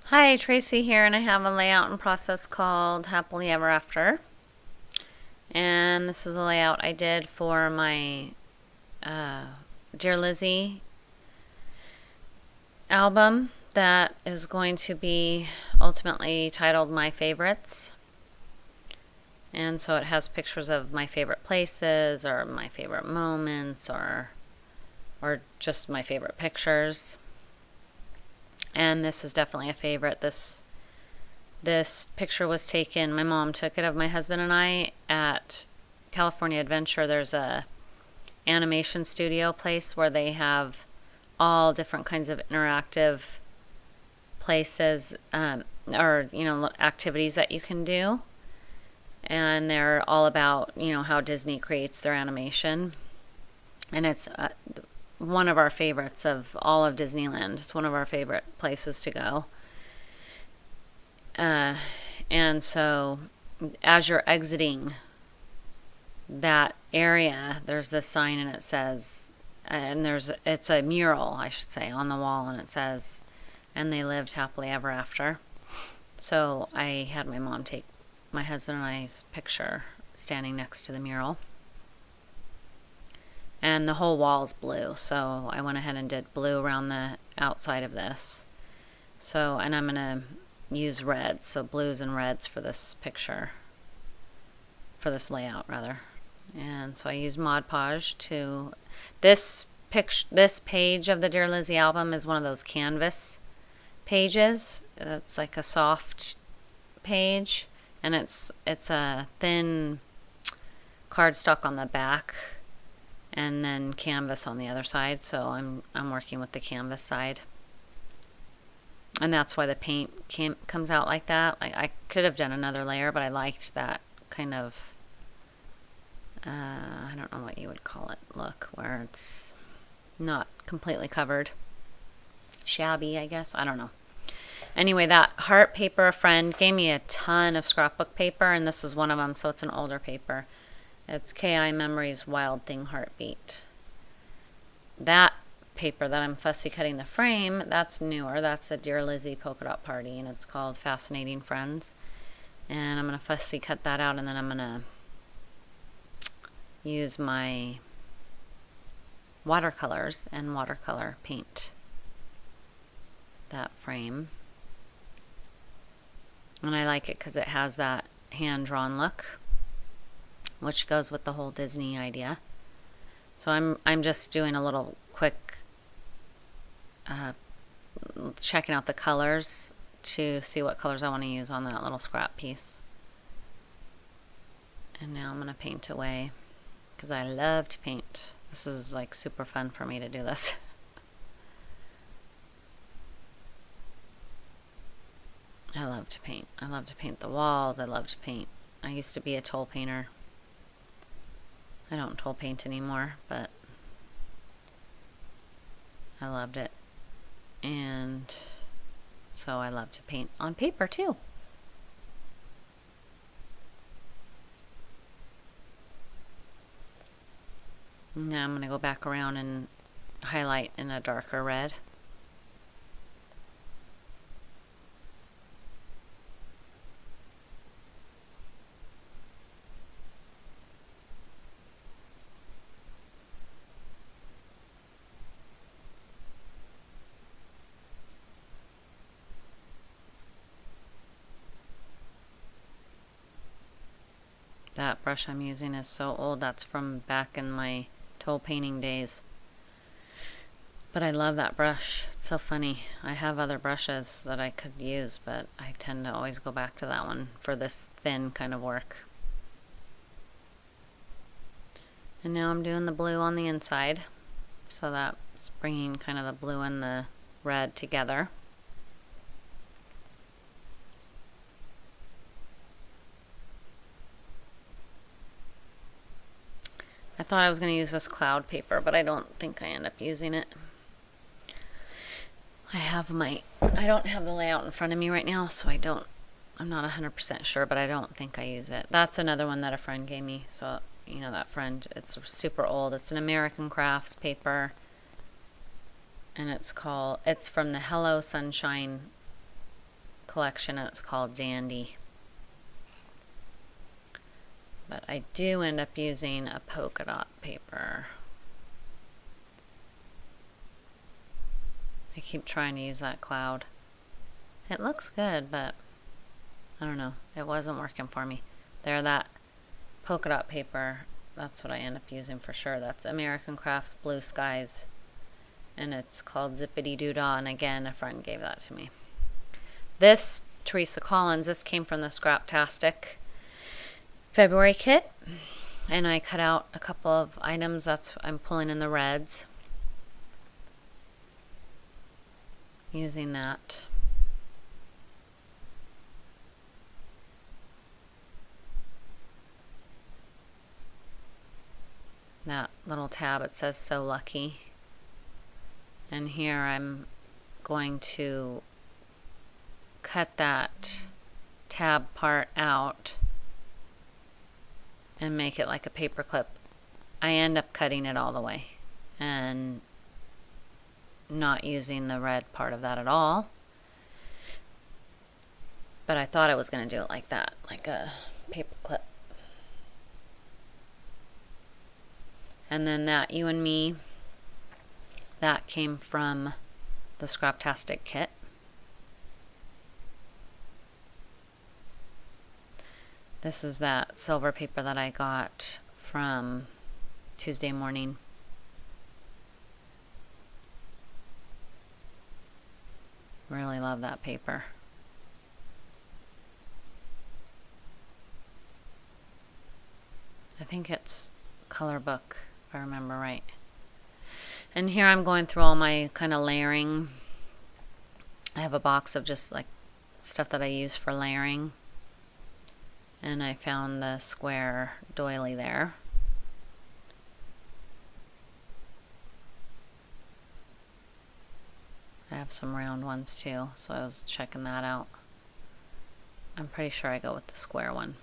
Hi, Tracy here, and I have a layout and process called Happily Ever After. And this is a layout I did for my Dear Lizzie album that is going to be ultimately titled My Favorites. And so it has pictures of my favorite places or my favorite moments or just my favorite pictures. And this is definitely a favorite. This picture was taken, my mom took it of my husband and I at California Adventure. There's a animation studio place where they have all different kinds of interactive places or activities that you can do, and they're all about how Disney creates their animation, and it's one of our favorites of all of Disneyland. It's one of our favorite places to go. And so as you're exiting that area, there's this sign and it says, it's a mural, I should say, on the wall, and it says, "And they lived happily ever after." So I had my mom take my husband and I's picture standing next to the mural. And the whole wall's blue, so I went ahead and did blue around the outside of this. So, and I'm going to use reds, so blues and reds for this picture, for this layout rather. And so I use Mod Podge to, this page of the Dear Lizzie album is one of those canvas pages. It's like a soft page, and it's a thin cardstock on the back and then canvas on the other side. So I'm working with the canvas side. And that's why the paint comes out like that. Like, I could have done another layer, but I liked that kind of, I don't know what you would call it, look, where it's not completely covered. Shabby, I guess. I don't know. Anyway, that heart paper, a friend gave me a ton of scrapbook paper, and this is one of them, so it's an older paper. It's K.I. Memories Wild Thing Heartbeat. That paper that I'm fussy cutting the frame, that's newer. That's the Dear Lizzie polka dot party, and it's called Fascinating Friends. And I'm going to fussy cut that out, and then I'm going to use my watercolors and watercolor paint that frame. And I like it because it has that hand-drawn look, which goes with the whole Disney idea. So I'm just doing a little quick checking out the colors to see what colors I want to use on that little scrap piece. And now I'm going to paint away because I love to paint. This is like super fun for me to do this. I love to paint. I love to paint the walls. I love to paint. I used to be a toll painter. I don't toll paint anymore, but I loved it. And so I love to paint on paper too. Now I'm going to go back around and highlight in a darker red. That brush I'm using is so old. That's from back in my toll painting days. But I love that brush. It's so funny. I have other brushes that I could use, but I tend to always go back to that one for this thin kind of work. And now I'm doing the blue on the inside. So that's bringing kind of the blue and the red together. I thought I was going to use this cloud paper, but I don't think I end up using it. I don't have the layout in front of me right now, so I'm not 100% sure, but I don't think I use it. That's another one that a friend gave me, so, that friend, it's super old. It's an American Crafts paper, and it's from the Hello Sunshine collection, and it's called Dandy. But I do end up using a polka dot paper. I keep trying to use that cloud. It looks good, but I don't know. It wasn't working for me. There, that polka dot paper, that's what I end up using for sure. That's American Crafts Blue Skies. And it's called Zippity Doo Dah. And again, a friend gave that to me. This, Teresa Collins, this came from the Scraptastic February kit. And I cut out a couple of items. I'm pulling in the reds. Using that. That little tab, it says "So Lucky." And here I'm going to cut that tab part out and make it like a paper clip. I end up cutting it all the way and not using the red part of that at all. But I thought I was going to do it like that, like a paper clip. And then that You and Me, that came from the Scraptastic kit. This is that silver paper that I got from Tuesday Morning. Really love that paper. I think it's Color Book, if I remember right. And here I'm going through all my kind of layering. I have a box of just like stuff that I use for layering. And I found the square doily there. I have some round ones too, so I was checking that out. I'm pretty sure I go with the square one.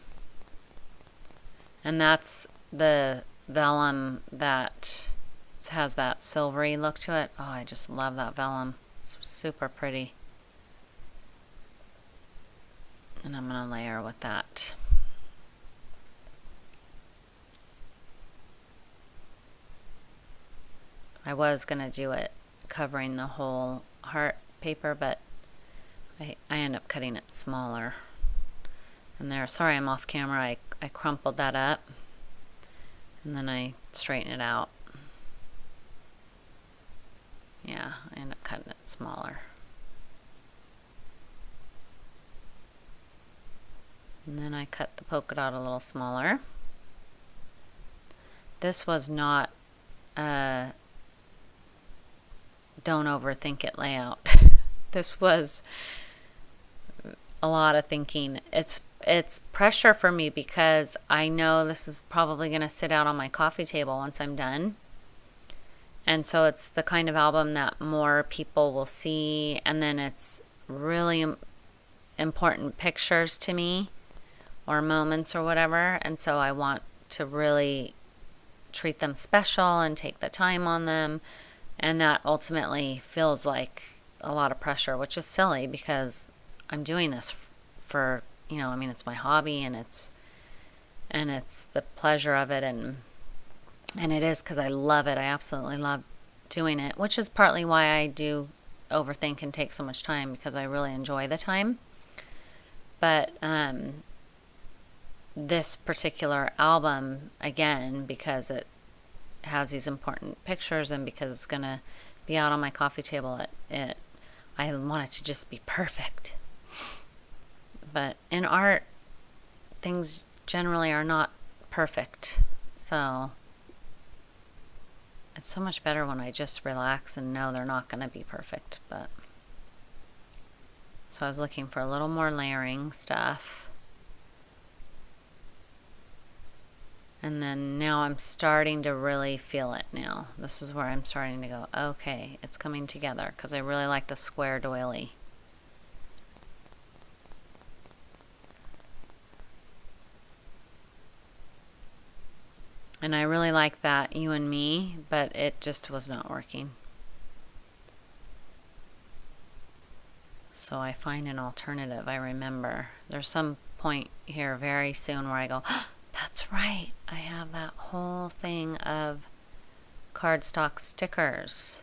And that's the vellum that has that silvery look to it. Oh, I just love that vellum. It's super pretty. And I'm going to layer with that. I was going to do it covering the whole heart paper, but I end up cutting it smaller. And there, sorry I'm off camera, I crumpled that up and then I straighten it out. Yeah, I end up cutting it smaller. And then I cut the polka dot a little smaller. This was not a don't overthink it layout. This was a lot of thinking. It's pressure for me because I know this is probably going to sit out on my coffee table once I'm done. And so it's the kind of album that more people will see, and then it's really important pictures to me or moments or whatever, and so I want to really treat them special and take the time on them, and that ultimately feels like a lot of pressure, which is silly because I'm doing this for, you know, I mean, it's my hobby and it's the pleasure of it, and it is because I love it. I absolutely love doing it, which is partly why I do overthink and take so much time, because I really enjoy the time. But this particular album, again, because it has these important pictures and because it's going to be out on my coffee table, I want it to just be perfect. But in art, things generally are not perfect. So it's so much better when I just relax and know they're not going to be perfect. But so I was looking for a little more layering stuff. And then now I'm starting to really feel it now. This is where I'm starting to go, okay, it's coming together, because I really like the square doily. And I really like that You and Me, but it just was not working. So so I find an alternative. I remember there's some point here very soon where I go, oh, that's right, I have that whole thing of cardstock stickers.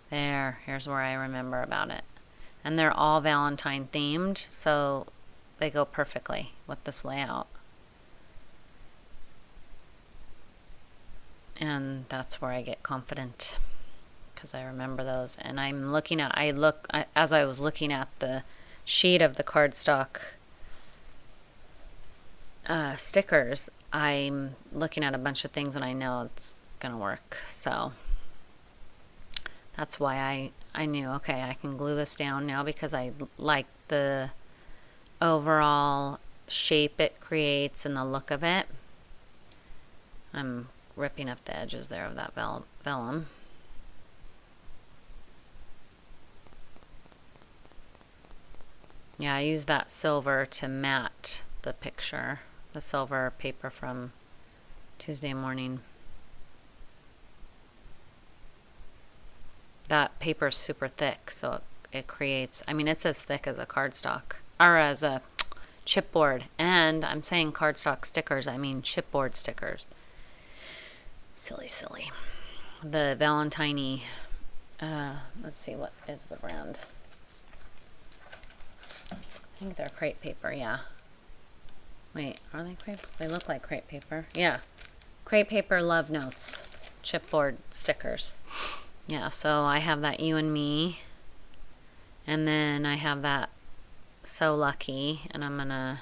Here's where I remember about it. And they're all Valentine themed, so they go perfectly with this layout. And that's where I get confident, because I remember those. And as I was looking at the sheet of the cardstock stickers, I'm looking at a bunch of things and I know it's gonna work. So that's why I knew, okay, I can glue this down now, because I like the overall shape it creates and the look of it. I'm ripping up the edges there of that vellum. Yeah, I use that silver to matte the picture, the silver paper from Tuesday morning. That paper is super thick, so it creates, I mean, it's as thick as a cardstock, or as a chipboard. And I'm saying cardstock stickers, I mean chipboard stickers. Silly. The Valentine, let's see, what is the brand? I think they're crepe paper, yeah. Wait, are they crepe? They look like crepe paper. Yeah. Crepe paper love notes. Chipboard stickers. Yeah, so I have that You and Me. And then I have that So Lucky. And I'm gonna...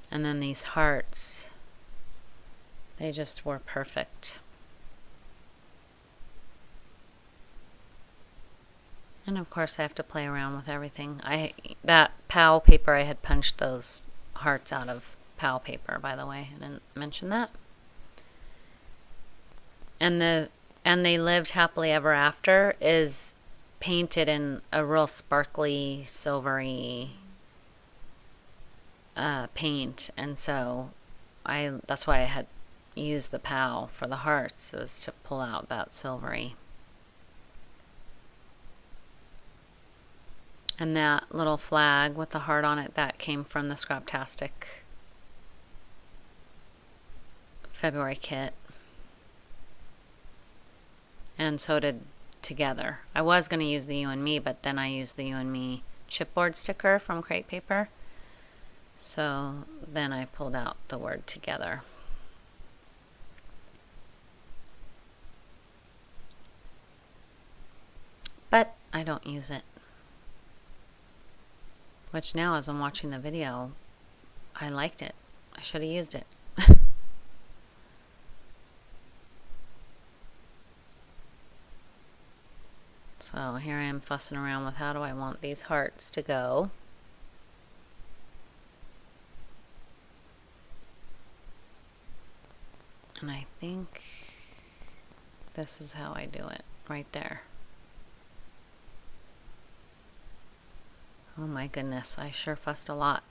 And then these hearts. They just were perfect. And of course I have to play around with everything. That PAL paper, I had punched those hearts out of PAL paper, by the way. I didn't mention that. And They Lived Happily Ever After is painted in a real sparkly, silvery paint, and so that's why I had used the PAL for the hearts. It was to pull out that silvery. And that little flag with the heart on it, that came from the Scraptastic February kit. And so did Together. I was going to use the You and Me, but then I used the You and Me chipboard sticker from crepe paper. So then I pulled out the word Together. But I don't use it. Which now, as I'm watching the video, I liked it. I should have used it. So here I am fussing around with how do I want these hearts to go. And I think this is how I do it, right there. Oh my goodness, I sure fussed a lot.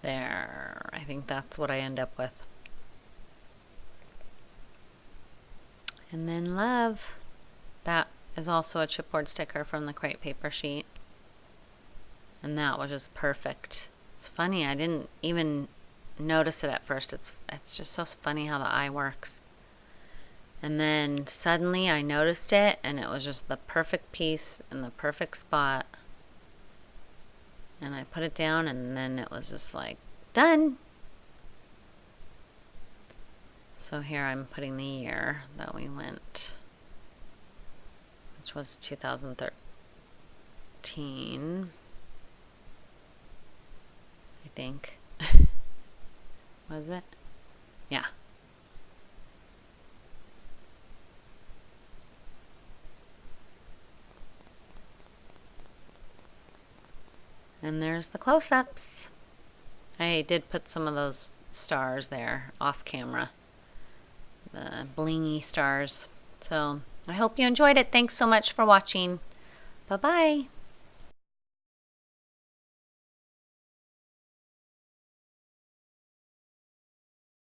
There, I think that's what I end up with. And then Love. That is also a chipboard sticker from the crepe paper sheet. And that was just perfect. It's funny, I didn't even notice it at first. It's just so funny how the eye works. And then suddenly I noticed it, and it was just the perfect piece in the perfect spot. And I put it down, and then it was just like, done. So here I'm putting the year that we went, which was 2013, I think. Was it? Yeah. And there's the close-ups. I did put some of those stars there off camera. The blingy stars. So I hope you enjoyed it. Thanks so much for watching. Bye-bye.